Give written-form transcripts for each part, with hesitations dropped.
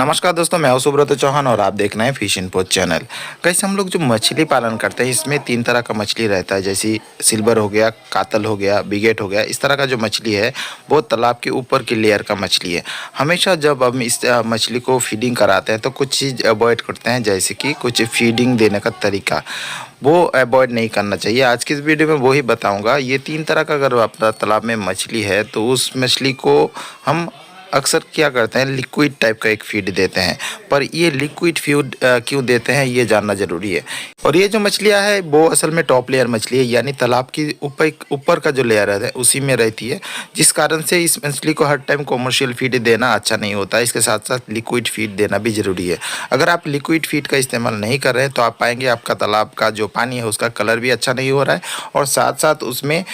नमस्कार दोस्तों, मैं हूं सुब्रत चौहान और आप देख रहे हैं फिश इनपुट चैनल। कैसे हम लोग जो मछली पालन करते हैं इसमें 3 तरह का मछली रहता है, जैसे सिल्वर हो गया, कातल हो गया, बिगेट हो गया। इस तरह का जो मछली है वो तालाब के ऊपर की लेयर का मछली है। हमेशा जब हम इस मछली को फीडिंग कराते हैं तो कुछ चीज़ अवॉइड करते हैं, जैसे कि कुछ फीडिंग देने का तरीका वो अवॉइड नहीं करना चाहिए। आज की इस वीडियो में वही बताऊँगा। ये 3 तरह का अगर आपका तालाब में मछली है तो उस मछली को हम अक्सर क्या करते हैं, लिक्विड टाइप का एक फीड देते हैं। पर ये लिक्विड फीड क्यों देते हैं ये जानना ज़रूरी है। और ये जो मछलियाँ है वो असल में टॉप लेयर मछली है, यानी तालाब की ऊपर का जो लेयर है उसी में रहती है, जिस कारण से इस मछली को हर टाइम कॉमर्शियल फीड देना अच्छा नहीं होता है। इसके साथ साथ लिक्विड फीड देना भी ज़रूरी है। अगर आप लिक्विड फीड का इस्तेमाल नहीं कर रहे हैं तो आप पाएंगे आपका तालाब का जो पानी है उसका कलर भी अच्छा नहीं हो रहा है, और साथ साथ उसमें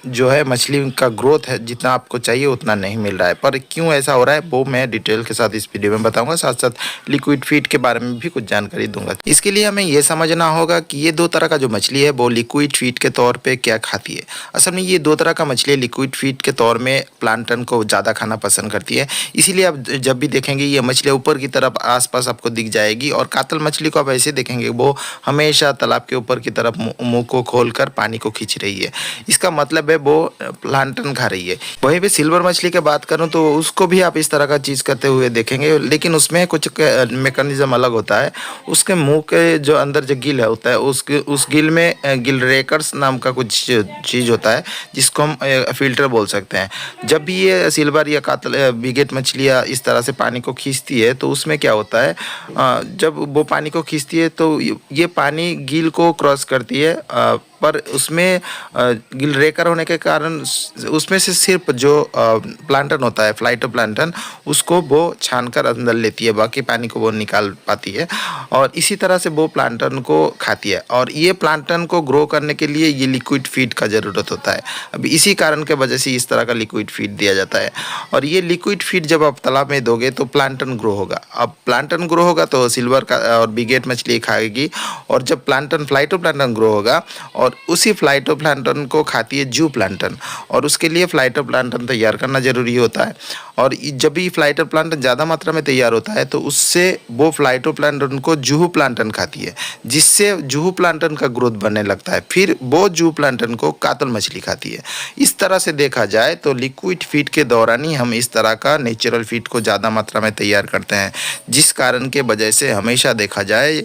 जो है मछली का ग्रोथ है जितना आपको चाहिए उतना नहीं मिल रहा है। पर क्यों ऐसा हो रहा है वो मैं डिटेल के साथ इस वीडियो में बताऊंगा, साथ साथ लिक्विड फीड के बारे में भी कुछ जानकारी दूंगा। इसके लिए हमें ये समझना होगा कि ये 2 तरह का जो मछली है वो लिक्विड फीड के तौर पे क्या खाती है। असल में ये 2 तरह का मछली लिक्विड फीड के तौर में प्लांटन को ज़्यादा खाना पसंद करती है। इसीलिए आप जब भी देखेंगे ये मछली ऊपर की तरफ आसपास आपको दिख जाएगी, और कातल मछली को आप ऐसे देखेंगे वो हमेशा तालाब के ऊपर की तरफ मुँह को खोल कर पानी को खींच रही है। इसका मतलब है वो प्लांटन खा रही है। वहीं पे सिल्वर मछली की बात करूँ तो उसको भी आप इस तरह का चीज़ करते हुए देखेंगे, लेकिन उसमें कुछ मैकेनिज्म अलग होता है। उसके मुंह के जो अंदर जो गिल है होता है उस गिल में गिल रेकर्स नाम का कुछ चीज़ होता है, जिसको हम फिल्टर बोल सकते हैं। जब भी ये सिल्वर या कातल बिगेट मछलियाँ इस तरह से पानी को खींचती है तो उसमें क्या होता है, जब वो पानी को खींचती है तो ये पानी गिल को क्रॉस करती है, पर उसमें गिल रेकर होने के कारण उसमें से सिर्फ जो प्लांटन होता है, फाइटोप्लैंक्टन, उसको वो छान कर अंदर लेती है, बाकी पानी को वो निकाल पाती है, और इसी तरह से वो प्लांटन को खाती है। और ये प्लांटन को ग्रो करने के लिए ये लिक्विड फीड का ज़रूरत होता है। अभी इसी कारण के वजह से इस तरह का लिक्विड फीड दिया जाता है। और ये लिक्विड फीड जब आप तालाब में दोगे तो प्लांटन ग्रो होगा। अब प्लांटन ग्रो होगा तो सिल्वर का और बिगेट मछली खाएगी, और जब प्लांटन फाइटोप्लैंक्टन ग्रो होगा और उसी फाइटोप्लैंक्टन को खाती है जू प्लांटन, और उसके लिए फाइटोप्लैंक्टन तैयार करना ज़रूरी होता है। और जब भी फाइटोप्लैंक्टन ज़्यादा मात्रा में तैयार होता है तो उससे वो फाइटोप्लैंक्टन को जूहू प्लांटन खाती है, जिससे जूहू प्लांटन का ग्रोथ बनने लगता है। फिर वो जूहू प्लांटन को कातल मछली खाती है। इस तरह से देखा जाए तो लिक्विड फीड के दौरान ही हम इस तरह का नेचुरल फीड को ज़्यादा मात्रा में तैयार करते हैं, जिस कारण के वजह से हमेशा देखा जाए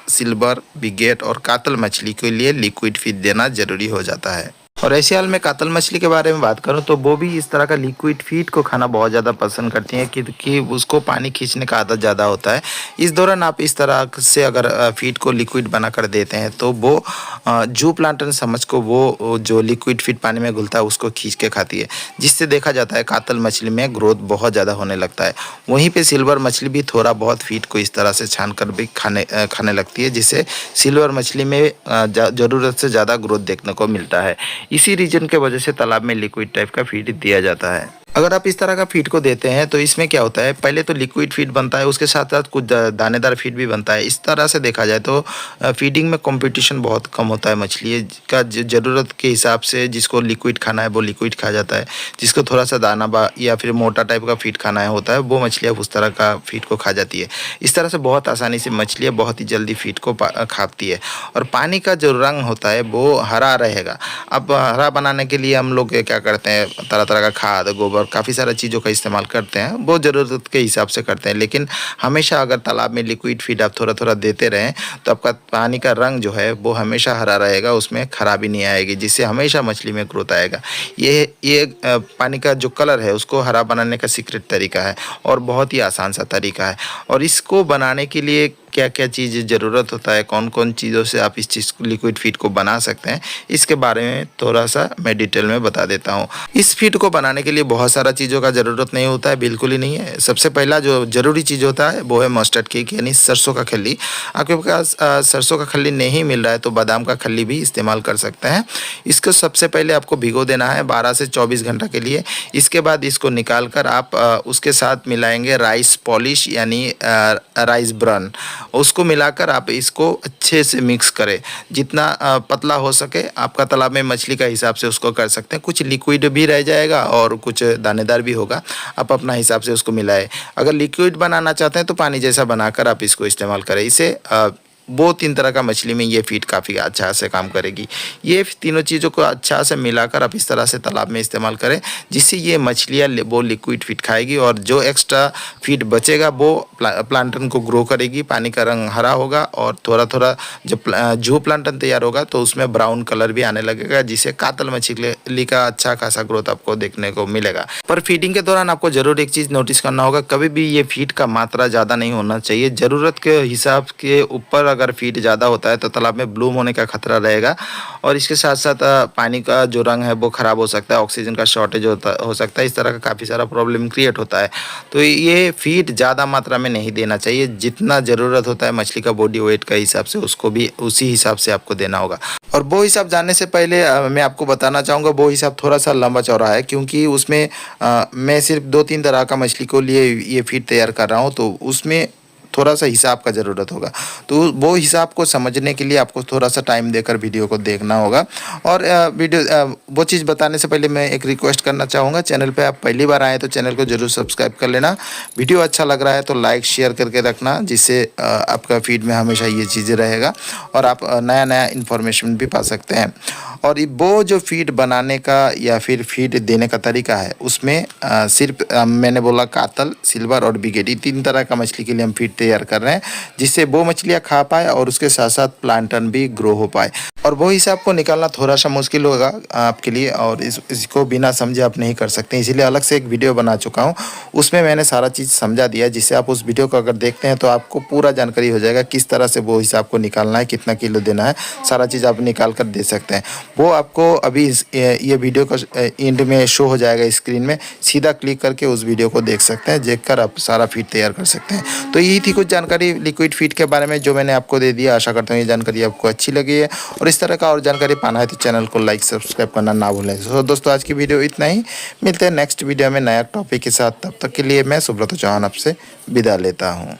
सिल्वर, बिगेट और कातल मछली के लिए लिक्विड फीड देना ज़रूरी हो जाता है। और ऐसे हाल में कातल मछली के बारे में बात करूं तो वो भी इस तरह का लिक्विड फीड को खाना बहुत ज़्यादा पसंद करती हैं, क्योंकि उसको पानी खींचने का आदत ज़्यादा होता है। इस दौरान आप इस तरह से अगर फीड को लिक्विड बना कर देते हैं तो वो जू प्लांटन समझ को वो जो लिक्विड फीड पानी में घुलता है उसको खींच के खाती है, जिससे देखा जाता है कातल मछली में ग्रोथ बहुत ज़्यादा होने लगता है। वहीं पर सिल्वर मछली भी थोड़ा बहुत फीड को इस तरह से छान कर भी खाने लगती है, जिससे सिल्वर मछली में ज़रूरत से ज़्यादा ग्रोथ देखने को मिलता है। इसी रीजन के वजह से तालाब में लिक्विड टाइप का फीड दिया जाता है। अगर आप इस तरह का फीड को देते हैं तो इसमें क्या होता है, पहले तो लिक्विड फीड बनता है, उसके साथ साथ कुछ दानेदार फीड भी बनता है। इस तरह से देखा जाए तो फीडिंग में कंपटीशन बहुत कम होता है। मछली का ज़रूरत के हिसाब से जिसको लिक्विड खाना है वो लिक्विड खा जाता है, जिसको थोड़ा सा दाना या फिर मोटा टाइप का फीड खाना है होता है वो मछलियाँ उस तरह का फीड को खा जाती है। इस तरह से बहुत आसानी से मछलियाँ बहुत ही जल्दी फीड को खाती है। और पानी का जो रंग होता है वो हरा रहेगा। अब हरा बनाने के लिए हम लोग क्या करते हैं, तरह तरह का खाद, गोबर, काफ़ी सारा चीज़ों का इस्तेमाल करते हैं, वो ज़रूरत के हिसाब से करते हैं। लेकिन हमेशा अगर तालाब में लिक्विड फीड आप थोड़ा थोड़ा देते रहें तो आपका पानी का रंग जो है वो हमेशा हरा रहेगा, उसमें खराबी नहीं आएगी, जिससे हमेशा मछली में ग्रोथ आएगा। ये पानी का जो कलर है उसको हरा बनाने का सीक्रेट तरीका है, और बहुत ही आसान सा तरीका है। और इसको बनाने के लिए क्या क्या चीज़ ज़रूरत होता है, कौन कौन चीज़ों से आप इस चीज़ लिक्विड फीड को बना सकते हैं, इसके बारे में थोड़ा सा मैं डिटेल में बता देता हूँ। इस फीड को बनाने के लिए बहुत सारा चीज़ों का ज़रूरत नहीं होता है, बिल्कुल ही नहीं है। सबसे पहला जो ज़रूरी चीज़ होता है वो है मस्टर्ड केक, यानी सरसों का खल्ली। आपके पास सरसों का खल्ली नहीं मिल रहा है तो बादाम का खल्ली भी इस्तेमाल कर सकते हैं। इसको सबसे पहले आपको भिगो देना है 12 से 24 घंटा के लिए। इसके बाद इसको निकाल कर आप उसके साथ मिलाएंगे राइस पॉलिश, यानी राइस ब्रान। उसको मिलाकर आप इसको अच्छे से मिक्स करें। जितना पतला हो सके आपका तालाब में मछली का हिसाब से उसको कर सकते हैं। कुछ लिक्विड भी रह जाएगा और कुछ दानेदार भी होगा, आप अपना हिसाब से उसको मिलाएं। अगर लिक्विड बनाना चाहते हैं तो पानी जैसा बनाकर आप इसको इस्तेमाल करें। इसे वो 3 तरह का मछली में ये फ़ीड काफ़ी अच्छा से काम करेगी। ये तीनों चीज़ों को अच्छा से मिलाकर आप इस तरह से तालाब में इस्तेमाल करें, जिससे ये मछलियाँ वो लिक्विड फ़ीड खाएगी और जो एक्स्ट्रा फ़ीड बचेगा वो प्लांटन को ग्रो करेगी। पानी का रंग हरा होगा और थोड़ा-थोड़ा जब जू प्लांटन तैयार होगा तो उसमें ब्राउन कलर भी आने लगेगा, जिससे कातल मछली का अच्छा खासा ग्रोथ आपको देखने को मिलेगा। पर फीडिंग के दौरान आपको ज़रूर एक चीज़ नोटिस करना होगा, कभी भी ये फ़ीड का मात्रा ज़्यादा नहीं होना चाहिए। ज़रूरत के हिसाब के ऊपर अगर फीड ज़्यादा होता है तो तालाब में ब्लूम होने का खतरा रहेगा और इसके साथ साथ पानी का जो रंग है वो ख़राब हो सकता है, ऑक्सीजन का शॉर्टेज हो सकता है। इस तरह का काफ़ी सारा प्रॉब्लम क्रिएट होता है। तो ये फीड ज़्यादा मात्रा में नहीं देना चाहिए। जितना ज़रूरत होता है मछली का बॉडी वेट का हिसाब से उसको भी उसी हिसाब से आपको देना होगा। और वो हिसाब जानने से पहले मैं आपको बताना चाहूँगा, वो हिसाब थोड़ा सा लंबा चौड़ा है, क्योंकि उसमें मैं सिर्फ 2-3 तरह का मछली को लिए ये फीड तैयार कर रहा हूँ, तो उसमें थोड़ा सा हिसाब का ज़रूरत होगा। तो वो हिसाब को समझने के लिए आपको थोड़ा सा टाइम देकर वीडियो को देखना होगा। और वो चीज़ बताने से पहले मैं एक रिक्वेस्ट करना चाहूँगा, चैनल पे आप पहली बार आए तो चैनल को ज़रूर सब्सक्राइब कर लेना। वीडियो अच्छा लग रहा है तो लाइक शेयर करके रखना, जिससे आपका फीड में हमेशा ये चीज़ें रहेगा और आप नया इन्फॉर्मेशन भी पा सकते हैं। और वो जो फीड बनाने का या फिर फीड देने का तरीका है, उसमें सिर्फ मैंने बोला कातल, सिल्वर और बिगेट, ये 3 तरह का मछली के लिए हम फीड तैयार कर रहे हैं, जिससे वो मछलियाँ खा पाए और उसके साथ साथ प्लांटन भी ग्रो हो पाए। और वो हिसाब को निकालना थोड़ा सा मुश्किल होगा आपके लिए और इसको बिना समझे आप नहीं कर सकते, इसीलिए अलग से एक वीडियो बना चुका हूँ। उसमें मैंने सारा चीज़ समझा दिया, जिससे आप उस वीडियो को अगर देखते हैं तो आपको पूरा जानकारी हो जाएगा किस तरह से वो हिसाब को निकालना है, कितना किलो देना है, सारा चीज़ आप निकाल कर दे सकते हैं। वो आपको अभी ये वीडियो का एंड में शो हो जाएगा स्क्रीन में, सीधा क्लिक करके उस वीडियो को देख सकते हैं, देखकर आप सारा फीड तैयार कर सकते हैं। तो यही थी कुछ जानकारी लिक्विड फीड के बारे में जो मैंने आपको दे दिया। आशा करता हूँ ये जानकारी आपको अच्छी लगी है और इस तरह का और जानकारी पाना है तो चैनल को लाइक सब्सक्राइब करना ना भूलें। तो दोस्तों आज की वीडियो इतना ही, मिलते हैं नेक्स्ट वीडियो में नया टॉपिक के साथ। तब तक के लिए मैं सुब्रत चौहान आपसे विदा लेता हूँ।